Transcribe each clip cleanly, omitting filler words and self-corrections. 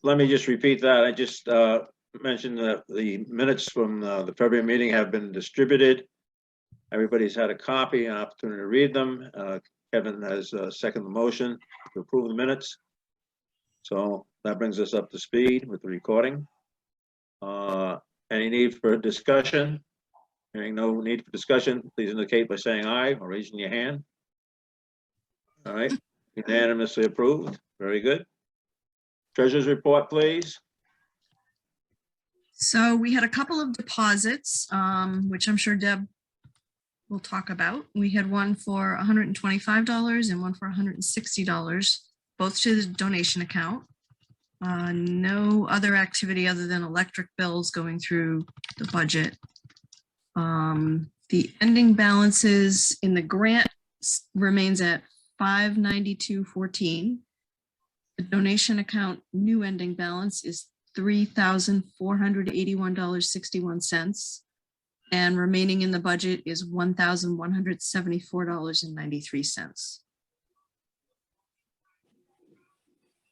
let me just repeat that. I just mentioned that the minutes from the February meeting have been distributed. Everybody's had a copy, an opportunity to read them. Kevin has seconded the motion to approve the minutes. So that brings us up to speed with the recording. Any need for discussion? Hearing no need for discussion, please indicate by saying aye or raising your hand. All right, unanimously approved. Very good. Treasurer's report, please. So we had a couple of deposits, which I'm sure Deb will talk about. We had one for $125 and one for $160, both to the donation account. No other activity other than electric bills going through the budget. The ending balances in the grant remains at $592.14. The donation account new ending balance is $3,481.61, and remaining in the budget is $1,174.93.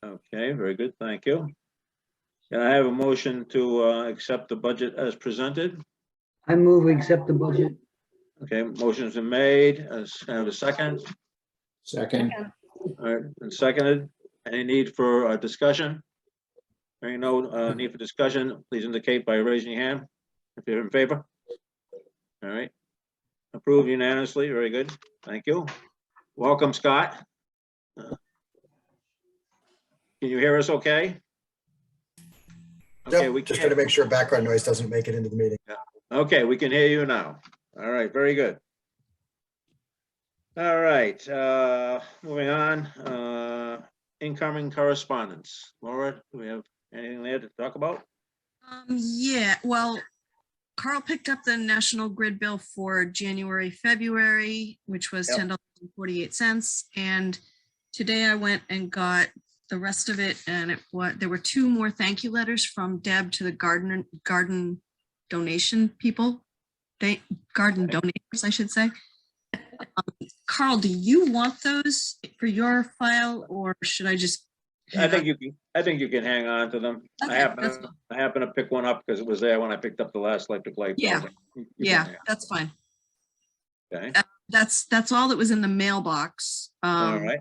Okay, very good. Thank you. Can I have a motion to accept the budget as presented? I move we accept the budget. Okay, motion's been made. Can I have a second? Second. All right, and seconded. Any need for discussion? Hearing no need for discussion, please indicate by raising your hand if you're in favor. All right. Approved unanimously. Very good. Thank you. Welcome, Scott. Can you hear us okay? Okay, Yep, we just can. trying to make sure background noise doesn't make it into the meeting. Okay, we can hear you now. All right, very good. All right, moving on. Incoming correspondence. Laura, do we have anything there to talk about? Yeah, well, Carl picked up the National Grid bill for January, February, which was $10.48. And today I went and got the rest of it, and there were two more thank you letters from Deb to the garden donation people, garden donators, I should say. Carl, do you want those for your file, or should I just? I think you can hang on to them. Okay, I happen to pick one up because it was there when I picked up the last electric light. Yeah, that's fine. Okay. That's all that was in the mailbox. All right.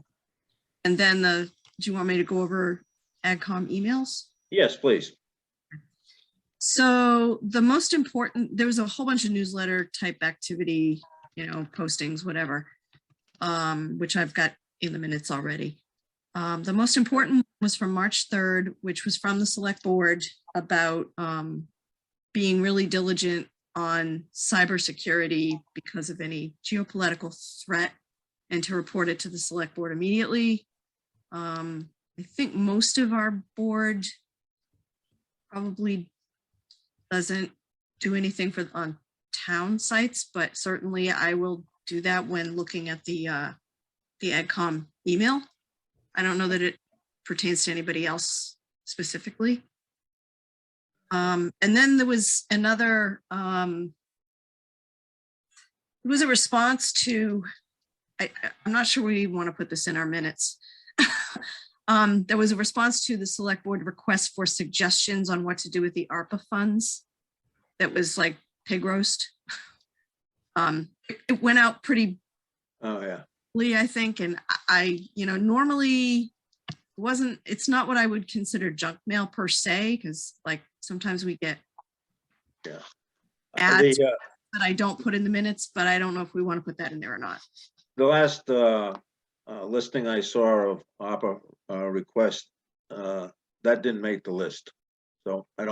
And then do you want me to go over AgCom emails? Yes, please. So the most important, there was a whole bunch of newsletter type activity, postings, whatever, which I've got in the minutes already. The most important was from March 3rd, which was from the select board about being really diligent on cybersecurity because of any geopolitical threat, and to report it to the select board immediately. I think most of our board probably doesn't do anything on town sites, but certainly I will do that when looking at the AgCom email. I don't know that it pertains to anybody else specifically. And then there was another, it was a response to, I'm not sure we want to put this in our minutes. There was a response to the select board request for suggestions on what to do with the Arpa funds. That was like pig roast. It went out pretty. Oh yeah. I think, and I normally it's not what I would consider junk mail per se, because like sometimes we get ads that I don't put in the minutes, but I don't know if we want to put that in there or not. The last listing I saw of Arpa request that didn't make the list, so I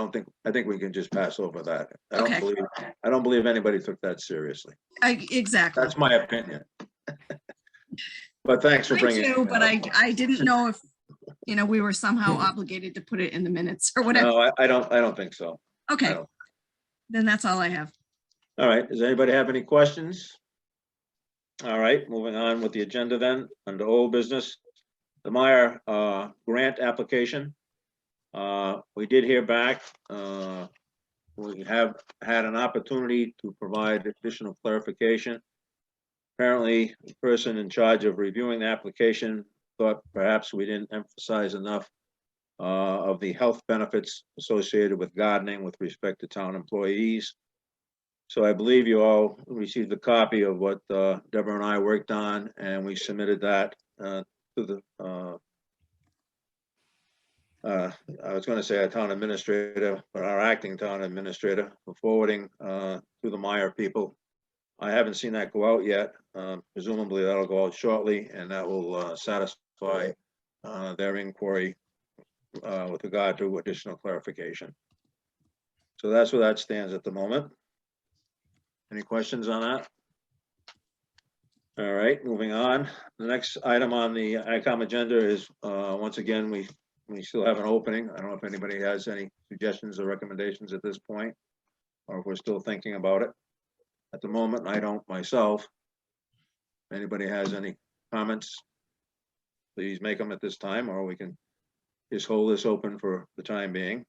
think we can just pass over that. I don't believe anybody took that seriously. Exactly. That's my opinion. But thanks for bringing it. But I didn't know if we were somehow obligated to put it in the minutes or whatever. No, I don't think so. Okay, then that's all I have. All right, does anybody have any questions? All right, moving on with the agenda then, under old business, the Meyer grant application. We did hear back. We have had an opportunity to provide additional clarification. Apparently, the person in charge of reviewing the application thought perhaps we didn't emphasize enough of the health benefits associated with gardening with respect to town employees. So I believe you all received a copy of what Deborah and I worked on, and we submitted that to the, I was going to say our town administrator, but our acting town administrator, for forwarding to the Meyer people. I haven't seen that go out yet. Presumably that'll go out shortly, and that will satisfy their inquiry with regard to additional clarification. So that's where that stands at the moment. Any questions on that? All right, moving on. The next item on the ICOM agenda is, once again, we still have an opening. I don't know if anybody has any suggestions or recommendations at this point, or if we're still thinking about it. At the moment, I don't myself. If anybody has any comments, please make them at this time, or we can just hold this open for the time being.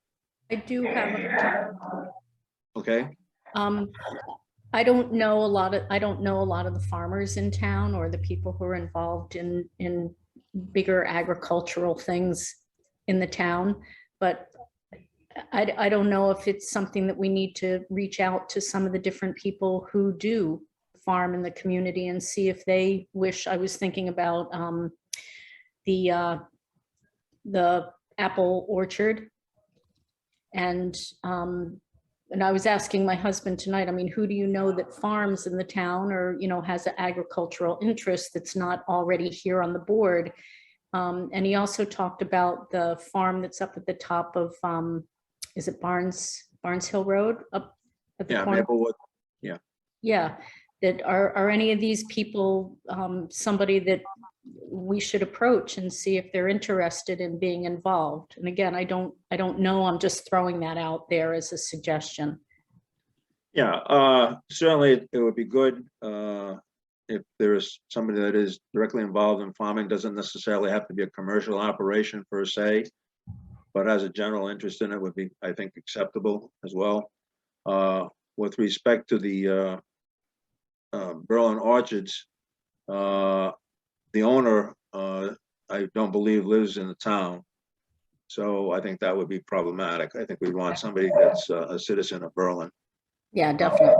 I do have, Okay, I don't know a lot of the farmers in town or the people who are involved in bigger agricultural things in the town, but I don't know if it's something that we need to reach out to some of the different people who do farm in the community and see if they wish. I was thinking about the apple orchard, and I was asking my husband tonight, I mean, who do you know that farms in the town, or, you know, has an agricultural interest that's not already here on the board? And he also talked about the farm that's up at the top of, is it Barnes Hill Road up at the yeah, corner? Maplewood. Yeah, that are any of these people somebody that we should approach and see if they're interested in being involved? And again, I don't know. I'm just throwing that out there as a suggestion. Yeah, certainly it would be good if there is somebody that is directly involved in farming. Doesn't necessarily have to be a commercial operation per se, but has a general interest in it would be, I think, acceptable as well. With respect to the Berlin Orchards, the owner, I don't believe lives in the town. So I think that would be problematic. I think we want somebody that's a citizen of Berlin. Yeah, definitely.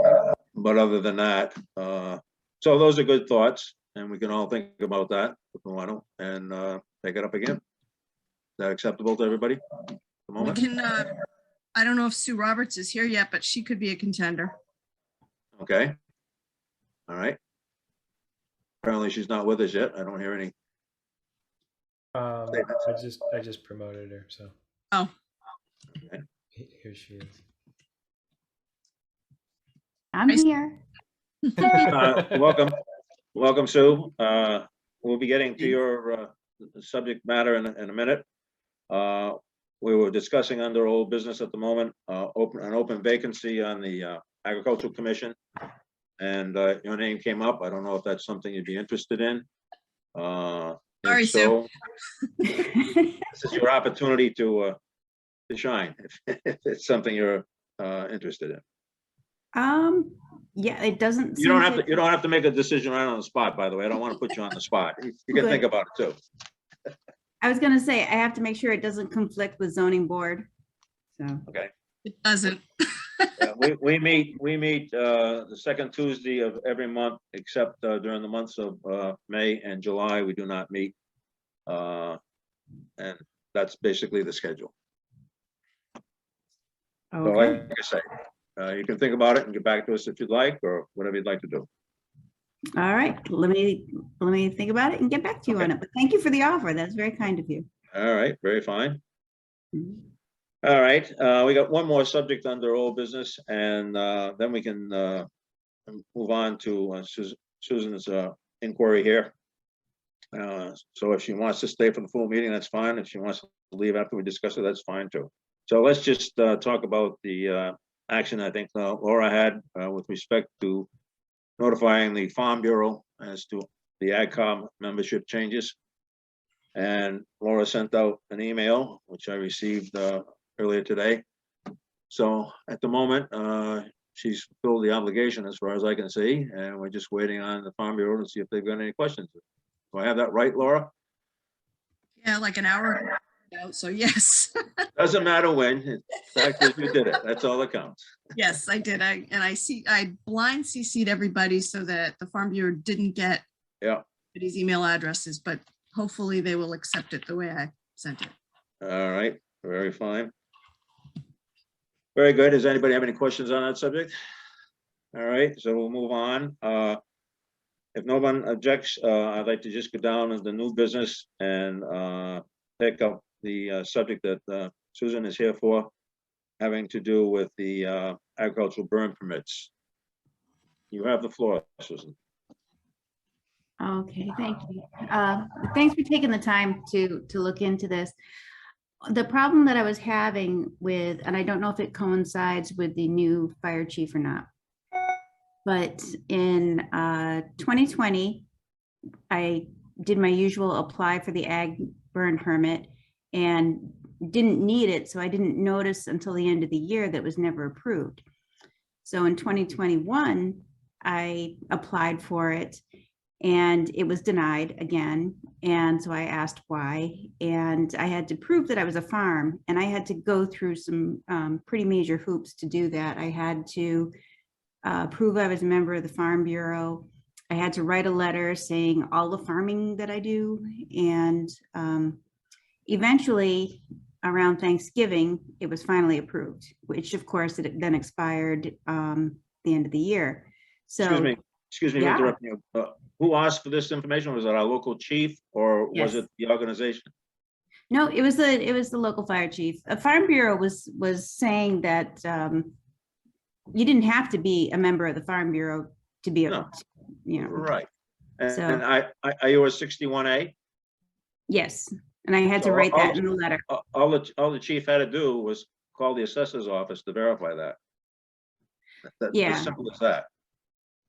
But other than that, so those are good thoughts, and we can all think about that if we want to, and take it up again. Is that acceptable to everybody at the We moment? can, I don't know if Sue Roberts is here yet, but she could be a contender. Okay. All right. Apparently she's not with us yet. I don't hear any. Statements. I just promoted her, so. Oh. Okay. Here she is. I'm here. Welcome, Sue. We'll be getting to your subject matter in a minute. We were discussing under old business at the moment, an open vacancy on the Agricultural Commission. And your name came up. I don't know if that's something you'd be interested in. Sorry, Sue. This is your opportunity to shine if it's something you're interested in. Yeah, it doesn't. You don't have to make a decision right on the spot, by the way. I don't want to put you on the spot. You can think about it too. I was gonna say, I have to make sure it doesn't conflict with zoning board. So, Okay. It doesn't. Yeah, we meet the second Tuesday of every month, except during the months of May and July, we do not meet. And that's basically the schedule. So okay. like I say, you can think about it and get back to us if you'd like, or whatever you'd like to do. All right, let me think about it and get back to you on it. But thank you for the offer. That's very kind of you. All right, very fine. Mhm. All right, we got one more subject under old business, and then we can move on to Susan's inquiry here. So if she wants to stay for the full meeting, that's fine. If she wants to leave after we discuss it, that's fine too. So let's just talk about the action I think Laura had with respect to notifying the Farm Bureau as to the AgCom membership changes. And Laura sent out an email, which I received earlier today. So at the moment, she's fulfilled the obligation as far as I can see, and we're just waiting on the Farm Bureau to see if they've got any questions. Do I have that right, Laura? Yeah, like an hour. So yes, Doesn't matter when, the fact is you did it, that's all that counts. yes, I did. I blind CC'd everybody so that the Farm Bureau didn't get Yeah, these email addresses, but hopefully they will accept it the way I sent it. all right, very fine. Very good. Does anybody have any questions on that subject? All right, so we'll move on. If no one objects, I'd like to just go down to the new business and pick up the subject that Susan is here for, having to do with the agricultural burn permits. You have the floor, Susan. Okay, thank you. Thanks for taking the time to look into this. The problem that I was having with, and I don't know if it coincides with the new fire chief or not, but in 2020, I did my usual apply for the ag burn permit and didn't need it, so I didn't notice until the end of the year that was never approved. So in 2021, I applied for it and it was denied again. And so I asked why, and I had to prove that I was a farm, and I had to go through some pretty major hoops to do that. I had to prove I was a member of the Farm Bureau. I had to write a letter saying all the farming that I do. And eventually around Thanksgiving, it was finally approved, which of course it then expired the end of the year. So Excuse me for yeah. interrupting you. Who asked for this information? Was it our local chief or was Yes. it the organization? No, it was the local fire chief. A Farm Bureau was saying that you didn't have to be a member of the Farm Bureau to be able No. to, you know. Right. And So- are you a 61A? Yes, and I had to So write all- that in the letter. All the chief had to do was call the assessor's office to verify that. That's Yeah. as simple as that.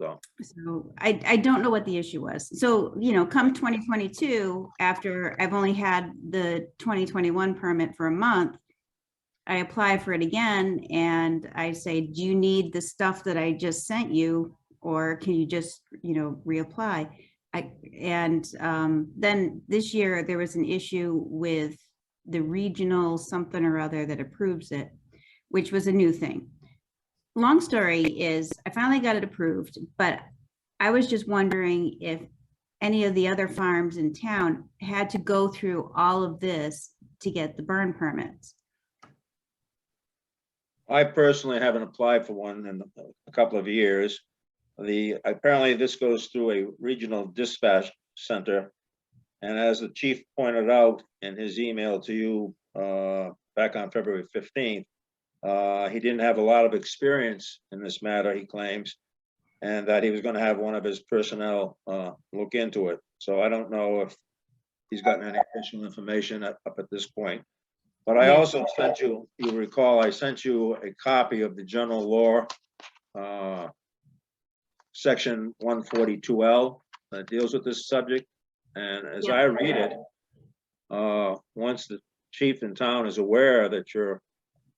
So, So I don't know what the issue was. So, you know, come 2022, after I've only had the 2021 permit for a month, I apply for it again and I say, do you need the stuff that I just sent you? Or can you just, you know, reapply? Then this year there was an issue with the regional something or other that approves it, which was a new thing. Long story is I finally got it approved, but I was just wondering if any of the other farms in town had to go through all of this to get the burn permits. I personally haven't applied for one in a couple of years. Apparently this goes through a regional dispatch center. And as the chief pointed out in his email to you back on February 15th, he didn't have a lot of experience in this matter, he claims, and that he was going to have one of his personnel look into it. So I don't know if he's gotten any additional information up at this point. But I Yeah. also sent you, you recall, I sent you a copy of the general law, section 142L, that deals with this subject. And as Yeah. I read it, once the chief in town is aware that you're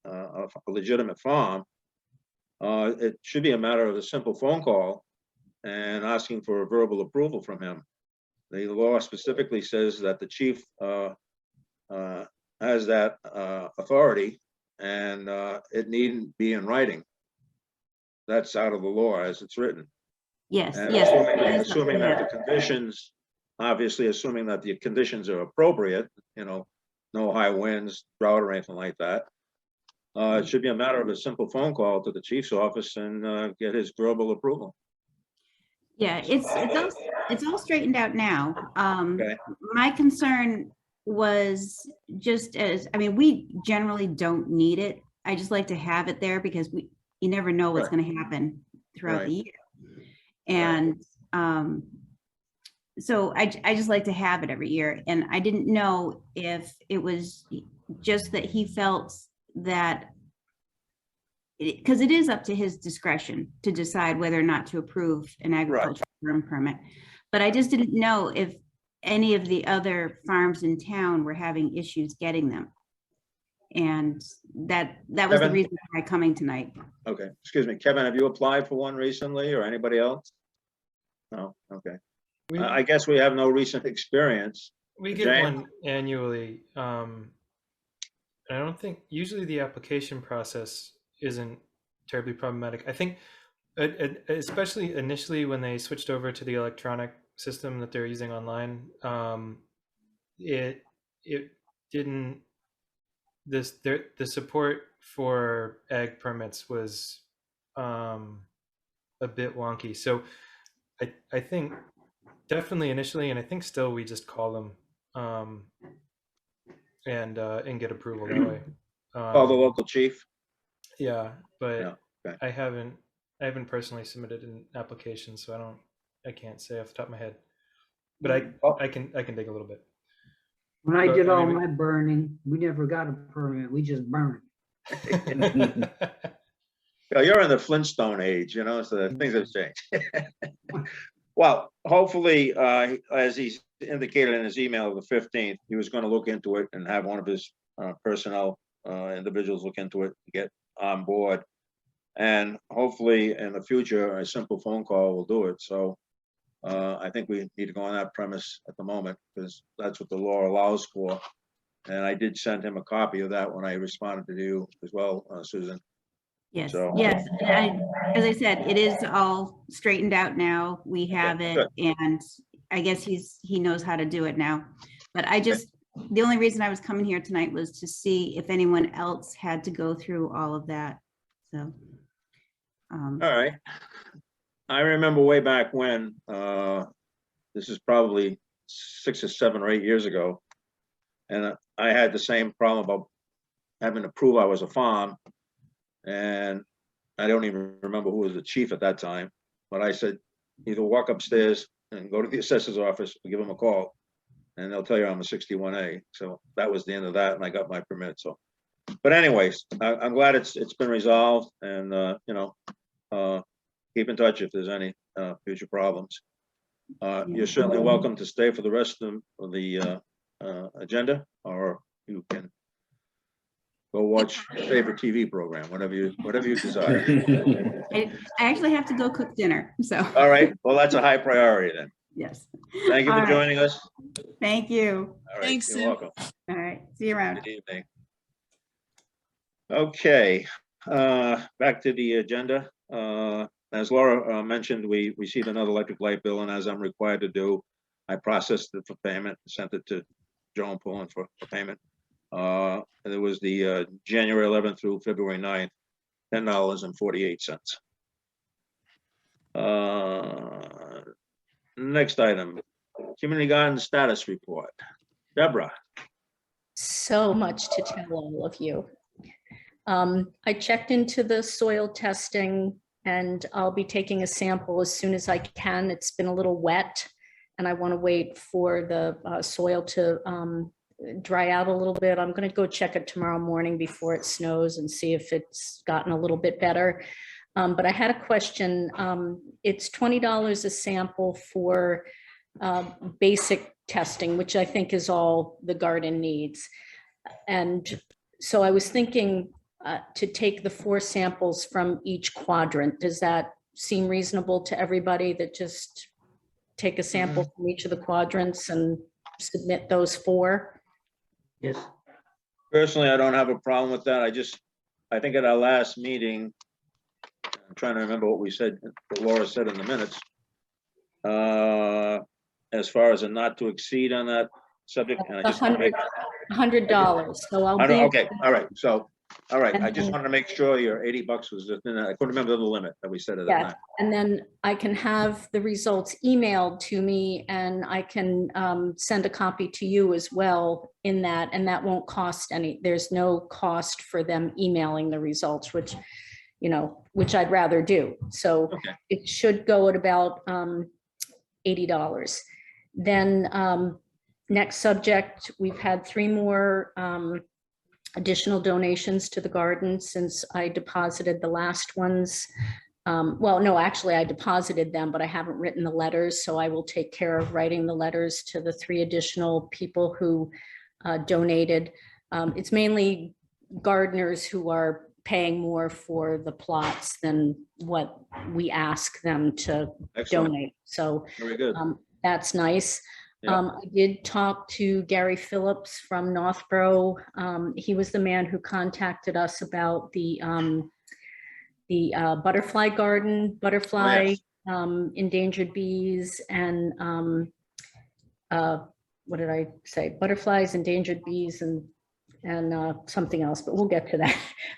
a legitimate farm, it should be a matter of a simple phone call and asking for a verbal approval from him. The law specifically says that the chief has that authority, and it needn't be in writing. That's out of the law as it's written. Yes, And yes. assuming that the conditions, obviously assuming that the conditions are appropriate, you know, no high winds, drought or anything like that. It should be a matter of a simple phone call to the chief's office and get his verbal approval. Yeah, it's all straightened out now. Okay. My concern was just as, I mean, we generally don't need it. I just like to have it there because you never know what's Right. going to happen throughout Right. the year. And so I just like to have it every year. And I didn't know if it was just that he felt that, because it is up to his discretion to decide whether or not to approve an agricultural burn permit. But I just didn't know if any of the other farms in town were having issues getting them. And that was the Kevin? reason for my coming tonight. Okay, excuse me, Kevin, have you applied for one recently or anybody else? No, okay. We, I guess we have no recent experience. we get James? one annually. I don't think usually the application process isn't terribly problematic. I think, especially initially when they switched over to the electronic system that they're using online, it didn't. The support for ag permits was a bit wonky. So I think definitely initially, and I think still we just call them and get approval that way. Call the local chief. Yeah, but Yeah, okay. I haven't personally submitted an application, so I can't say off the top of my head. But I can dig a little bit. When I But, did I all mean, my burning, we never got a permit. We just burned. Yeah, you're in the Flintstone age, so things have changed. Well, hopefully, as he's indicated in his email of the 15th, he was going to look into it and have one of his personnel individuals look into it, get on board. And hopefully in the future, a simple phone call will do it. So I think we need to go on that premise at the moment because that's what the law allows for. And I did send him a copy of that when I responded to you as well, Susan. Yes, So- yes. As I said, it is all straightened out now. We have it, good. and I guess he knows how to do it now. But the only reason I was coming here tonight was to see if anyone else had to go through all of that. So. All right. I remember way back when, this is probably 6 or 7 or 8 years ago. And I had the same problem about having to prove I was a farm. And I don't even remember who was the chief at that time, but I said, either walk upstairs and go to the assessor's office or give them a call. And they'll tell you I'm a 61A. So that was the end of that. And I got my permit. So, but anyways, I'm glad it's been resolved and, keep in touch if there's any future problems. You're certainly welcome to stay for the rest of the agenda, or you can go watch your favorite TV program, whatever you desire. I actually have to go cook dinner, so. All right, well, that's a high priority then. Yes. Thank you All for right. joining us. Thank you. All right, Thanks, you're Sue. welcome. All right, see you around. Good evening. Okay, back to the agenda. As Laura mentioned, we received another electric light bill, and as I'm required to do, I processed it for payment, sent it to Joan Pullen for payment. And it was the January 11th through February 9th, $10.48. Next item, community garden status report. Deborah. So much to tell all of you. I checked into the soil testing and I'll be taking a sample as soon as I can. It's been a little wet and I want to wait for the soil to dry out a little bit. I'm going to go check it tomorrow morning before it snows and see if it's gotten a little bit better. But I had a question. It's $20 a sample for basic testing, which I think is all the garden needs. And so I was thinking to take the 4 samples from each quadrant. Does that seem reasonable to everybody, that just take a sample from each of the quadrants and submit those 4? Yes. Personally, I don't have a problem with that. I think at our last meeting, I'm trying to remember what we said, what Laura said in the minutes. As far as a not to exceed on that subject. And I just want to make $100. So I'll be. okay, all right. So, all right. I And just then- wanted to make sure your $80 was within that. I couldn't remember the limit that we said at that Yeah, time. and then I can have the results emailed to me and I can send a copy to you as well in that, and that won't cost any, there's no cost for them emailing the results, which I'd rather do. So Okay. it should go at about $80. Then next subject, we've had 3 more additional donations to the garden since I deposited the last ones. Well, no, actually I deposited them, but I haven't written the letters. So I will take care of writing the letters to the 3 additional people who donated. It's mainly gardeners who are paying more for the plots than what we ask them to Excellent. donate. So Very good. that's nice. Yeah. I did talk to Gary Phillips from Northborough. He was the man who contacted us about the butterfly garden, butterfly, endangered bees, and what did I say? Butterflies, endangered bees, and something else, but we'll get to that.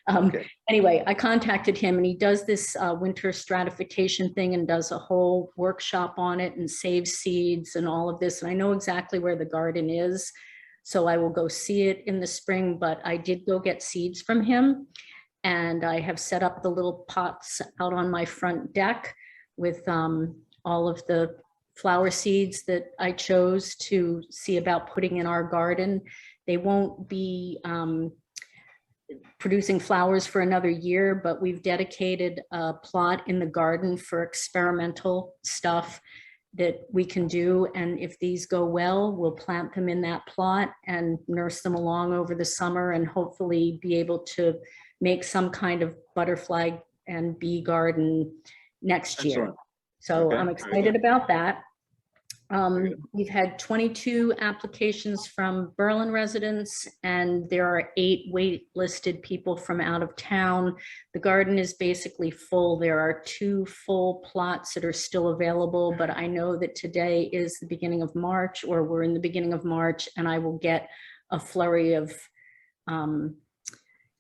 Okay. Anyway, I contacted him, and he does this winter stratification thing and does a whole workshop on it and saves seeds and all of this. And I know exactly where the garden is, so I will go see it in the spring, but I did go get seeds from him. And I have set up the little pots out on my front deck with all of the flower seeds that I chose to see about putting in our garden. They won't be producing flowers for another year, but we've dedicated a plot in the garden for experimental stuff that we can do. And if these go well, we'll plant them in that plot and nurse them along over the summer and hopefully be able to make some kind of butterfly and bee garden next year. Excellent. So Okay, I'm very excited good. about that. Very good. We've had 22 applications from Berlin residents, and there are 8 wait-listed people from out of town. The garden is basically full. There are 2 full plots that are still available, but I know that today is the beginning of March, or we're in the beginning of March, and I will get a flurry of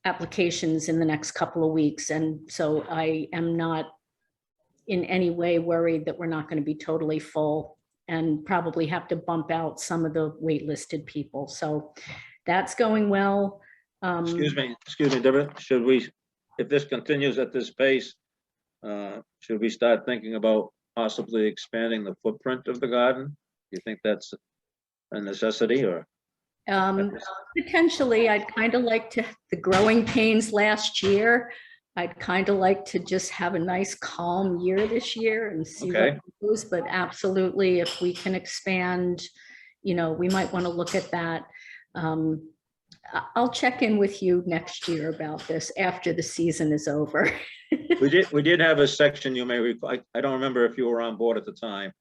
applications in the next couple of weeks. And so I am not in any way worried that we're not going to be totally full, and probably have to bump out some of the waitlisted people. So that's going well. Excuse me, Deborah, should we, if this continues at this pace, should we start thinking about possibly expanding the footprint of the garden? Do you think that's a necessity, or? Potentially, I'd kind of like to, the growing pains last year, I'd kind of like to just have a nice calm year this year and see Okay. what goes, but absolutely, if we can expand, you know, we might want to look at that. I'll check in with you next year about this after the season is over. We did have a section, you may recall, I don't remember if you were on board at the time,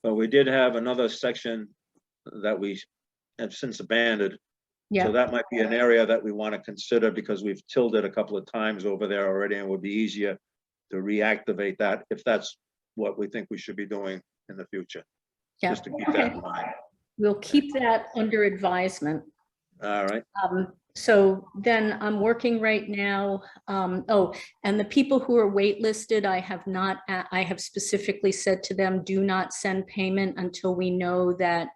but we did have another section that we have since abandoned. So Yeah, that might be an area that we want to consider, because we've tilled it a couple of times over there already, and it would be easier to reactivate that if that's what we think we should be doing in the future. yeah. Just to keep that Okay. in mind. We'll keep that under advisement. All right. So then I'm working right now. Oh, and the people who are waitlisted, I have specifically said to them, do not send payment until we know that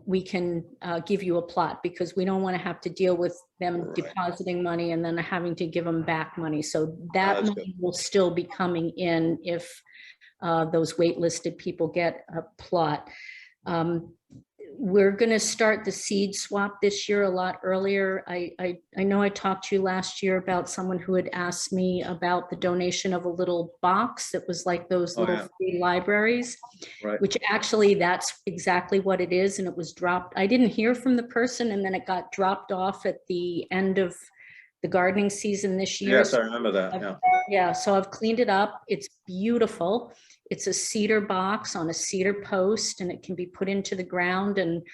we can give you a plot, because we don't want to have to deal with them Right. depositing money and then having to give them back money. So that That's money will still be coming in if those waitlisted people get a plot. We're going to start the seed swap this year a lot earlier. I know I talked to you last year about someone who had asked me about the donation of a little box that was like those Oh, little yeah. free libraries, Right. which actually that's exactly what it is. And it was dropped. I didn't hear from the person, and then it got dropped off at the end of the gardening season this year. Yes, I remember that. Yeah. Yeah, so I've cleaned it up. It's beautiful. It's a cedar box on a cedar post, and it can be put into the ground. And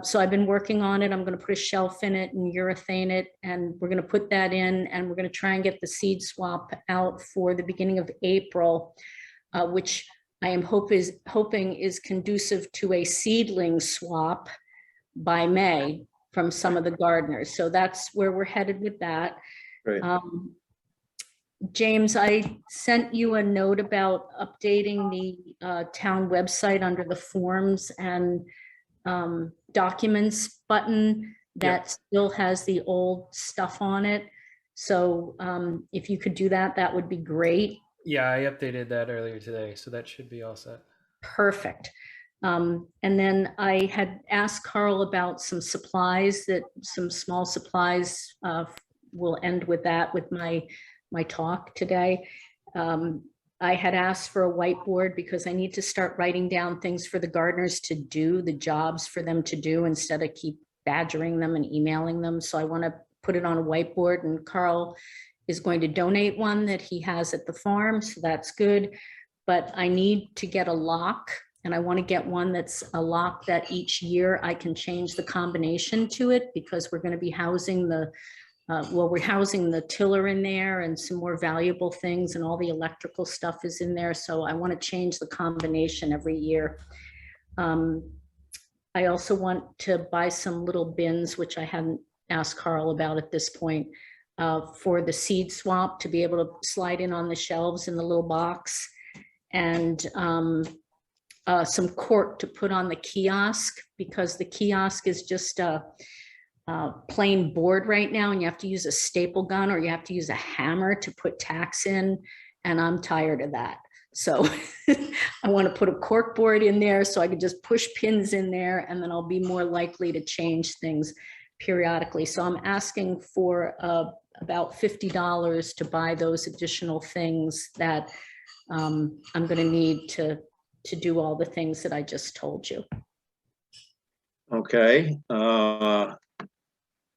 so I've been working on it. I'm going to put a shelf in it and urethane it, and we're going to put that in, and we're going to try and get the seed swap out for the beginning of April, which I am hoping is conducive to a seedling swap by May from some of the gardeners. So that's where we're headed with that. Great. James, I sent you a note about updating the town website under the forms and documents button that still has the old stuff on it. So if you could do that, that would be great. Yeah, I updated that earlier today, so that should be all set. Perfect. And then I had asked Carl about some supplies, some small supplies. We'll end with that with my talk today. I had asked for a whiteboard because I need to start writing down things for the gardeners to do, the jobs for them to do, instead of keep badgering them and emailing them. So I want to put it on a whiteboard, and Carl is going to donate one that he has at the farm. So that's good. But I need to get a lock And I want to get one that's a lock that each year I can change the combination to it, because we're going to be housing the, well, we're housing the tiller in there and some more valuable things, and all the electrical stuff is in there. So I want to change the combination every year. I also want to buy some little bins, which I hadn't asked Carl about at this point, for the seed swap, to be able to slide in on the shelves in the little box, and some cork to put on the kiosk, because the kiosk is just a plain board right now, and you have to use a staple gun or you have to use a hammer to put tacks in, and I'm tired of that. So I want to put a cork board in there so I could just push pins in there, and then I'll be more likely to change things periodically. So I'm asking for about $50 to buy those additional things that I'm going to need to do all the things that I just told you. Okay,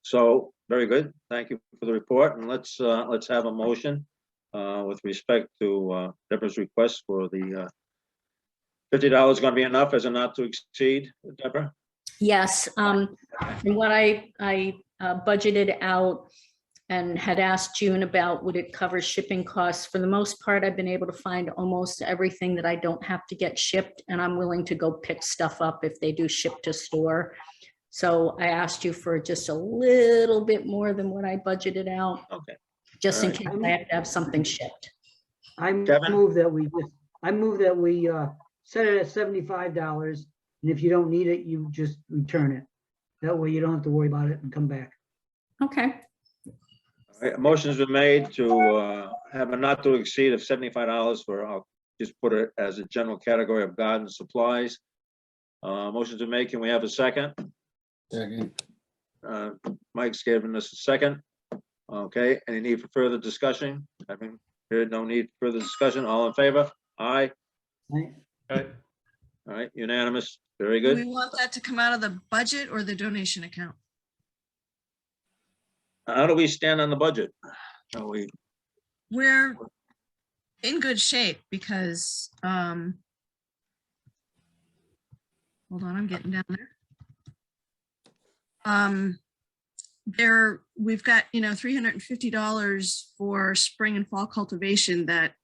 so very good. Thank you for the report, and let's have a motion with respect to Deborah's request for the $50 going to be enough as a not to exceed, Deborah? Yes, and what I budgeted out and had asked June about, would it cover shipping costs? For the most part, I've been able to find almost everything that I don't have to get shipped, and I'm willing to go pick stuff up if they do ship to store. So I asked you for just a little bit more than what I budgeted out, Okay, just in All case right. I have to have something shipped. I Kevin? move that we set it at $75, and if you don't need it, you just return it. That way you don't have to worry about it and come back. Okay, all right, motion's been made to have a not to exceed of $75 for, I'll just put it as a general category of garden supplies. Motion's been made. Can we have a second? Second. Mike's given us a second. Okay, any need for further discussion? Having heard no need for further discussion, all in favor? Aye. Right? Right. All right, unanimous. Very Do we good. want that to come out of the budget or the donation account? How do we stand on the budget? Are we, We're in good shape because, hold on, I'm getting down there. We've got, $350 for spring and fall cultivation that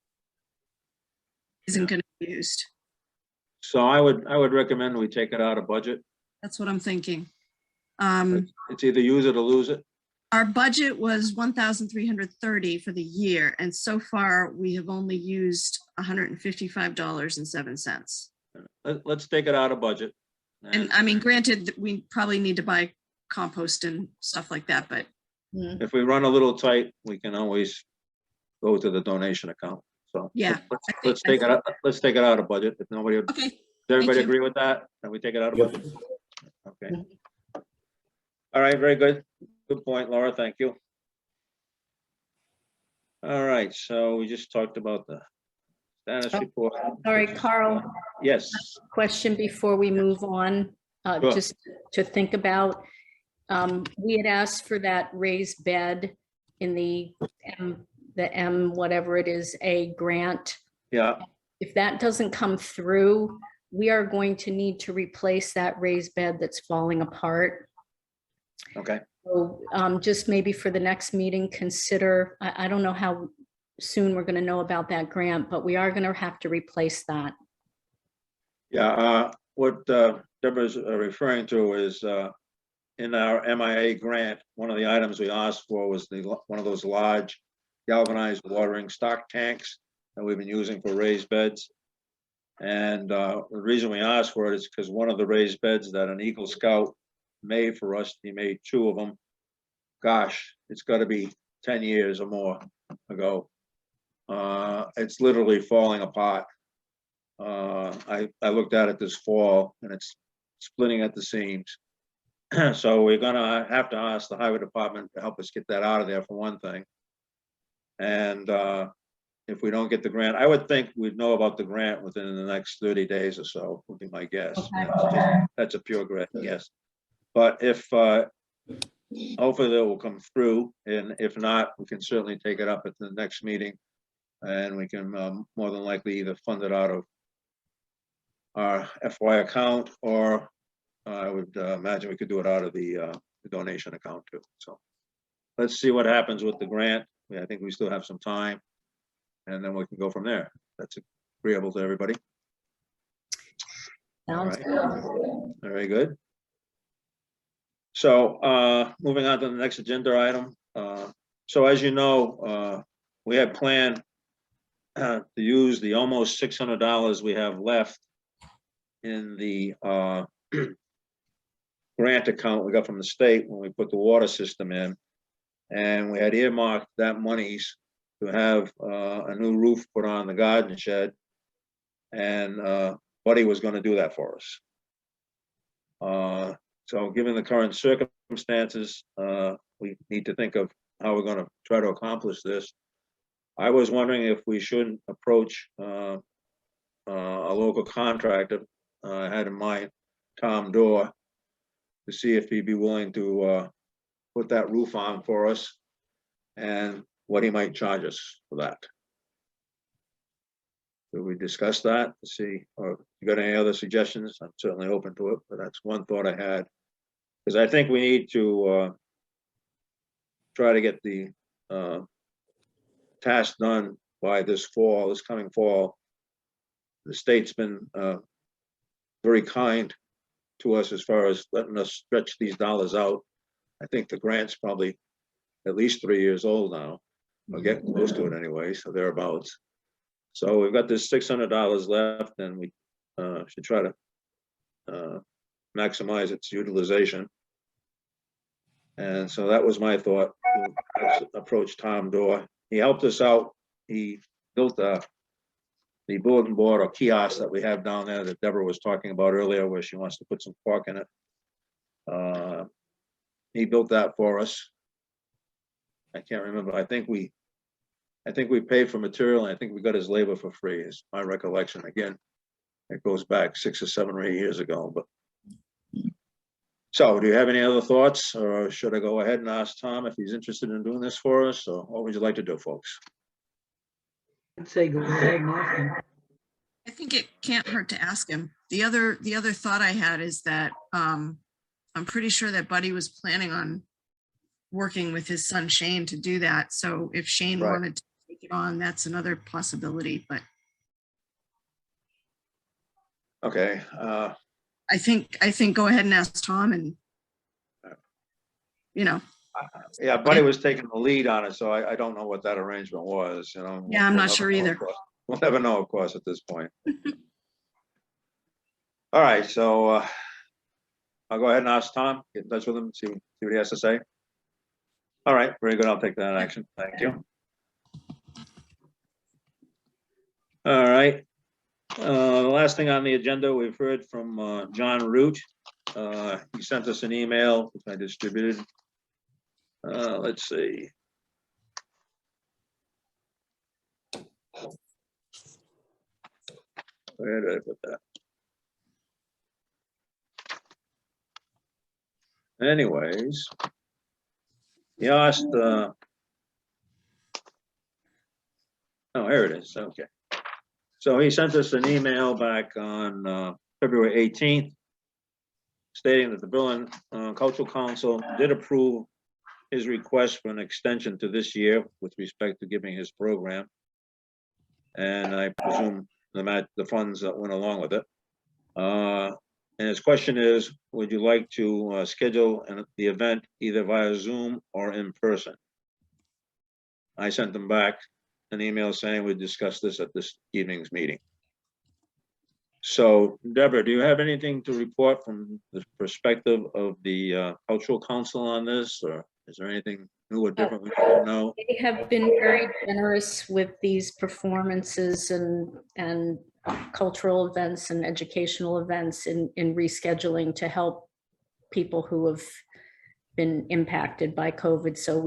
isn't going to be used. so I would recommend we take it out of budget. That's what I'm thinking. It's either use it or lose it. Our budget was 1,330 for the year, and so far we have only used $155.07. Let's take it out of budget. And I mean, granted, that we probably need to buy compost and stuff like that, but If we run a little tight, we can always go to the donation account. So Yeah, let's take it out. Let's take it out of budget. If nobody, does okay. everybody you. agree with that? Can we take it out of Yep. budget? Okay. All right, very good. Good point, Laura. Thank you. All right, so we just talked about the status report. all right, Carl, Yes, question before we move on, Sure. just to think about. We had asked for that raised bed in the M, whatever it is, A grant. yeah, If that doesn't come through, we are going to need to replace that raised bed that's falling apart. okay. So just maybe for the next meeting, consider, I don't know how soon we're going to know about that grant, but we are going to have to replace that. Yeah, what Deborah's referring to is in our MIA grant, one of the items we asked for was one of those large galvanized watering stock tanks that we've been using for raised beds. And the reason we asked for it is because one of the raised beds that an Eagle Scout made for us, he made 2 of them. Gosh, it's got to be 10 years or more ago. It's literally falling apart. I looked at it this fall and it's splitting at the seams. So we're gonna have to ask the highway department to help us get that out of there for one thing. And if we don't get the grant, I would think we'd know about the grant within the next 30 days or so, would be my guess. That's a pure guess. But if hopefully that will come through, and if not, we can certainly take it up at the next meeting, and we can more than likely either fund it out of our FY account, or I would imagine we could do it out of the donation account too. So let's see what happens with the grant. I think we still have some time, and then we can go from there. That's agreeable to everybody. Sounds right. good. Very good. So moving on to the next agenda item. So as you know, we had planned to use the almost $600 we have left in the grant account we got from the state when we put the water system in. And we had earmarked that monies to have a new roof put on the garden shed. And Buddy was going to do that for us. So given the current circumstances, we need to think of how we're going to try to accomplish this. I was wondering if we shouldn't approach a local contractor. I had in mind Tom Dorr, to see if he'd be willing to put that roof on for us and what he might charge us for that. Did we discuss that to see, or you got any other suggestions? I'm certainly open to it, but that's one thought I had. Because I think we need to try to get the task done by this fall, this coming fall. The state's been very kind to us as far as letting us stretch these dollars out. I think the grant's probably at least 3 years old now, or getting close to it anyway, so thereabouts. So we've got this $600 left, and we should try to maximize its utilization. And so that was my thought, to approach Tom Dorr. He helped us out. He built the bulletin board or kiosk that we have down there that Deborah was talking about earlier, where she wants to put some park in it. He built that for us. I can't remember. I think we paid for material, and I think we got his labor for free, is my recollection. Again, it goes back 6 or 7 or 8 years ago. But so, do you have any other thoughts, or should I go ahead and ask Tom if he's interested in doing this for us, or what would you like to do, folks? I'd say go ahead and ask him. I think it can't hurt to ask him. The other thought I had is that I'm pretty sure that Buddy was planning on working with his son Shane to do that. So if Shane Right. wanted to take it on, that's another possibility. But Okay. I think go ahead and ask Tom, and Yeah, Buddy was taking the lead on it, so I don't know what that arrangement was, you know. Yeah, I'm not We'll sure never know, either. of course. We'll never know, of course, at this point. All right, so I'll go ahead and ask Tom, get in touch with him, see what he has to say. All right, very good. I'll take that action. Thank you. All right. The last thing on the agenda, we've heard from John Root. He sent us an email, which I distributed. Let's see. Where did I put that? Anyways, he asked, oh, here it is. Okay. So he sent us an email back on February 18th, stating that the Berlin Cultural Council did approve his request for an extension to this year with respect to giving his program. And I presume the funds that went along with it. And his question is, would you like to schedule the event either via Zoom or in person? I sent them back an email saying we'd discuss this at this evening's meeting. So, Deborah, do you have anything to report from the perspective of the Cultural Council on this, or is there anything new or different we need to know? They have been very generous with these performances and cultural events and educational events in rescheduling to help people who have been impacted by COVID. So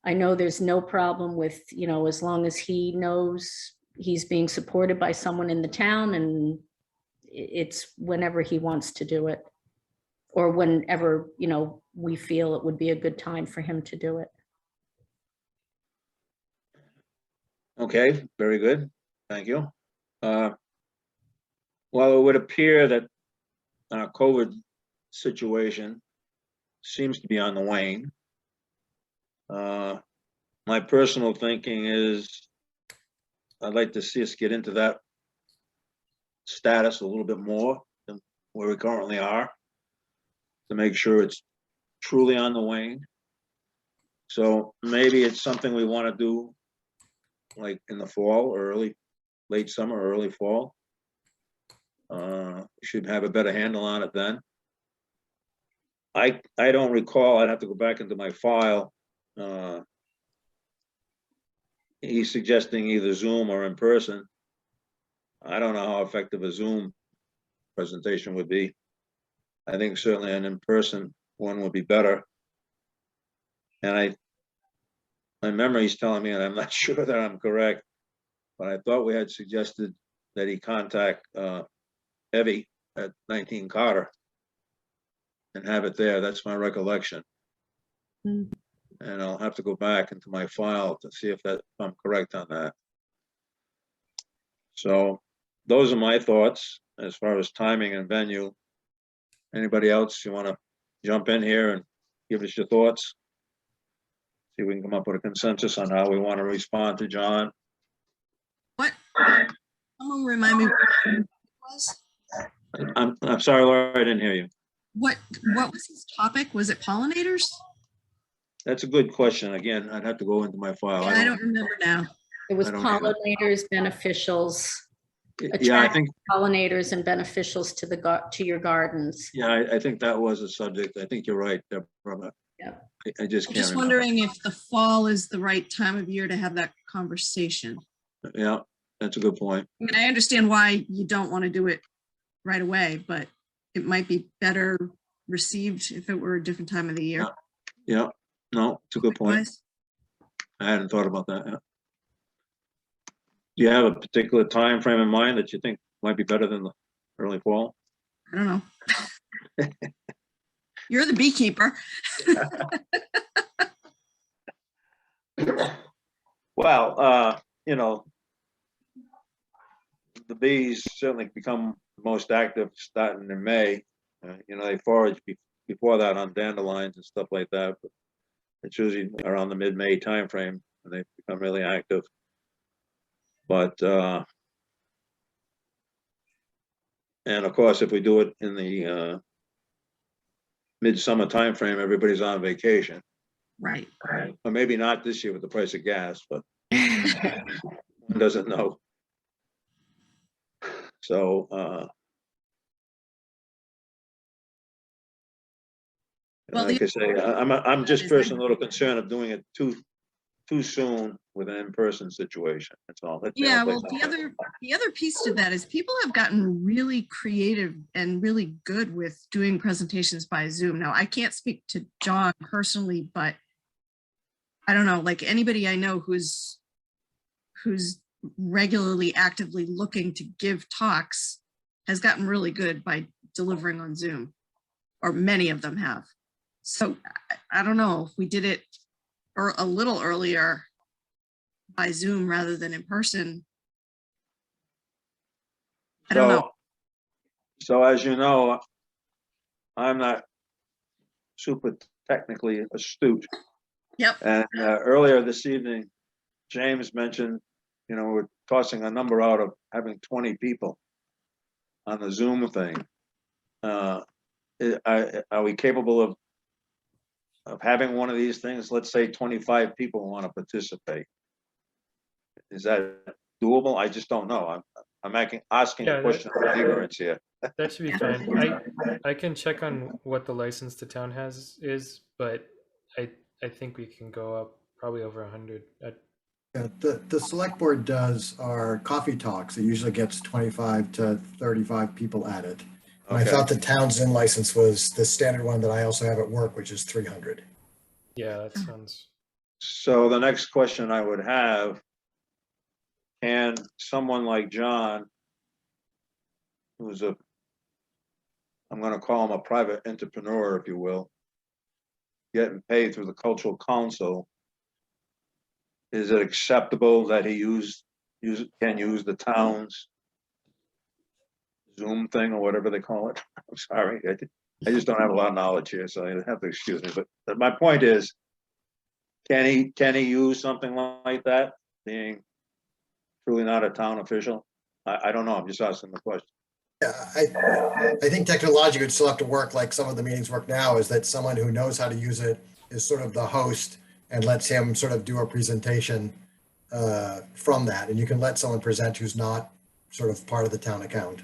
I know there's no problem with, as long as he knows he's being supported by someone in the town, and it's whenever he wants to do it, or whenever, we feel it would be a good time for him to do it. Okay, very good. Thank you. Well, it would appear that our COVID situation seems to be on the wane. My personal thinking is I'd like to see us get into that status a little bit more than where we currently are, to make sure it's truly on the wane. So maybe it's something we want to do like in the fall or late summer or early fall. We should have a better handle on it then. I don't recall, I'd have to go back into my file. He's suggesting either Zoom or in person. I don't know how effective a Zoom presentation would be. I think certainly an in-person one would be better. And my memory's telling me, and I'm not sure that I'm correct, but I thought we had suggested that he contact Evie at 19 Carter and have it there. That's my recollection. Mm. And I'll have to go back into my file to see if I'm correct on that. So those are my thoughts as far as timing and venue. Anybody else you want to jump in here and give us your thoughts? See if we can come up with a consensus on how we want to respond to John. What? Someone remind me what it was? I'm sorry, Laura, I didn't hear you. What was his topic? Was it pollinators? That's a good question. Again, I'd have to go into my file. Yeah, I don't remember now. It was I don't either. pollinators, beneficials, Yeah, I think, pollinators and beneficials to your gardens. yeah, I think that was a subject. I think you're right, Deborah. Yeah. I just I'm can't just remember. wondering if the fall is the right time of year to have that conversation. Yeah, that's a good point. I mean, I understand why you don't want to do it right away, but it might be better received if it were a different time of the year. Yeah, no, it's a good point. Otherwise, I hadn't thought about that. Yeah. Do you have a particular time frame in mind that you think might be better than the early fall? I don't know. You're the beekeeper. Well, you know, the bees certainly become most active starting in May. You know, they forage before that on dandelions and stuff like that, but it's usually around the mid-May timeframe when they become really active. But and of course, if we do it in the midsummer timeframe, everybody's on vacation. Right. Or maybe not this year with the price of gas, but one doesn't know. So Well, like I say, I'm just is personally a little concerned of doing it too soon with an in-person situation. That's all. That's the Yeah, only well, place the other piece to that is people have gotten really creative and really good with doing presentations by Zoom. Now, I can't speak to John personally, but I don't know, like anybody I know who's regularly actively looking to give talks has gotten really good by delivering on Zoom, or many of them have. So I don't know if we did it or a little earlier by Zoom rather than in person. I don't know. So as you know, I'm not super technically astute. Yep. And earlier this evening, James mentioned, you know, we're tossing a number out of having 20 people on the Zoom thing. Are we capable of having one of these things? Let's say 25 people want to participate. Is that doable? I just don't know. I'm asking a question of ignorance here. That should be fine. I can check on what the license the town has is, but I think we can go up probably over 100. Yeah, the select board does our coffee talks. It usually gets 25 to 35 people at it. And I Okay. thought the Townsend license was the standard one that I also have at work, which is 300. Yeah, that sounds. So the next question I would have, can someone like John, who's I'm going to call him a private entrepreneur, if you will, getting paid through the Cultural Council, is it acceptable that he can use the town's Zoom thing or whatever they call it. I'm sorry. I just don't have a lot of knowledge here, so you have to excuse me. But my point is, can he use something like that, being truly not a town official? I don't know. I'm just asking the question. Yeah, I think technologically would still have to work like some of the meetings work now, is that someone who knows how to use it is sort of the host and lets him sort of do a presentation from that. And you can let someone present who's not sort of part of the town account.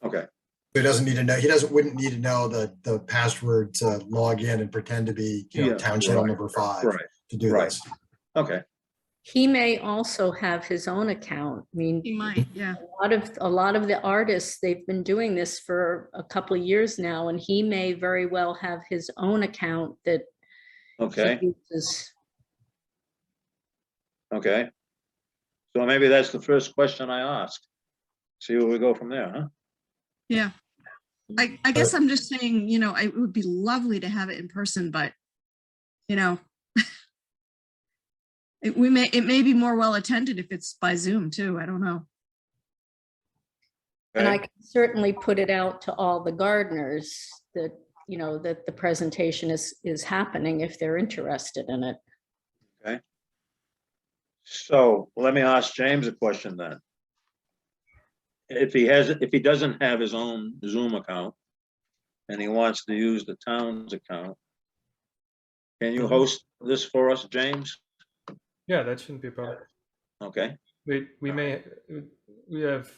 Okay. So he doesn't need to know, wouldn't need to know the password to log in and pretend to be, Yeah, town channel right, number 5 right, to do right. this. Okay. He may also have his own account. I mean, He might, yeah. a lot of the artists, they've been doing this for a couple of years now, and he may very well have his own account that Okay. he uses. Okay. So maybe that's the first question I ask. See where we go from there, huh? Yeah. I guess I'm just saying, it would be lovely to have it in person, but, it may be more well attended if it's by Zoom too. I don't know. And I Okay. can certainly put it out to all the gardeners that, that the presentation is happening if they're interested in it. Okay. So let me ask James a question then. If he doesn't have his own Zoom account and he wants to use the town's account, can you host this for us, James? Yeah, that shouldn't be a problem. Okay. We have,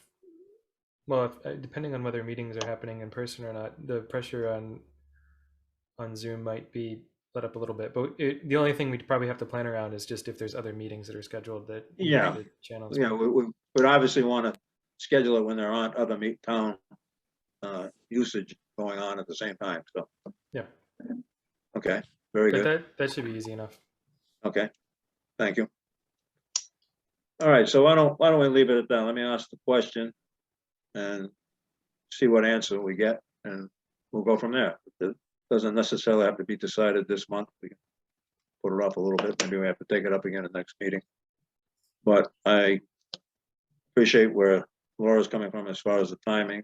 well, depending on whether meetings are happening in person or not, the pressure on Zoom might be let up a little bit. But the only thing we'd probably have to plan around is just if there's other meetings that are scheduled that Yeah. the channels. Yeah, we would obviously want to schedule it when there aren't other town usage going on at the same time, so. Yeah. Okay, very But good. that should be easy enough. Okay, thank you. All right, so why don't we leave it at that? Let me ask the question and see what answer we get, and we'll go from there. It doesn't necessarily have to be decided this month. We can put it off a little bit. Maybe we have to take it up again at the next meeting. But I appreciate where Laura's coming from as far as the timing.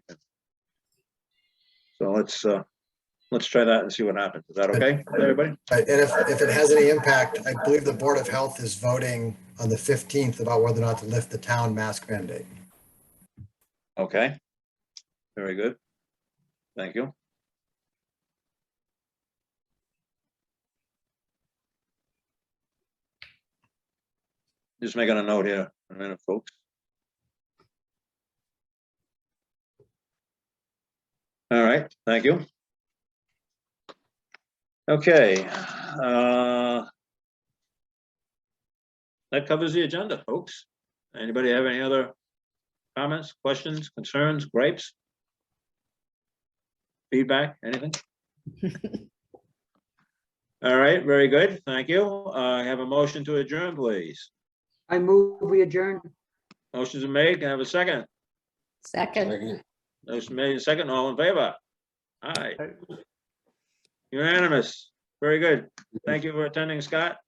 So let's try that and see what happens. Is that okay, with everybody? Right, and if it has any impact, I believe the Board of Health is voting on the 15th about whether or not to lift the town mask mandate. Okay, very good. Thank you. Just making a note here in a minute, folks. All right, thank you. Okay. That covers the agenda, folks. Anybody have any other comments, questions, concerns, gripes? Feedback, anything? All right, very good. Thank you. I have a motion to adjourn, please. I move we adjourn. Motion's been made. Can I have a second? Second. Motion made, second. All in favor? Aye. Unanimous. Very good. Thank you for attending, Scott.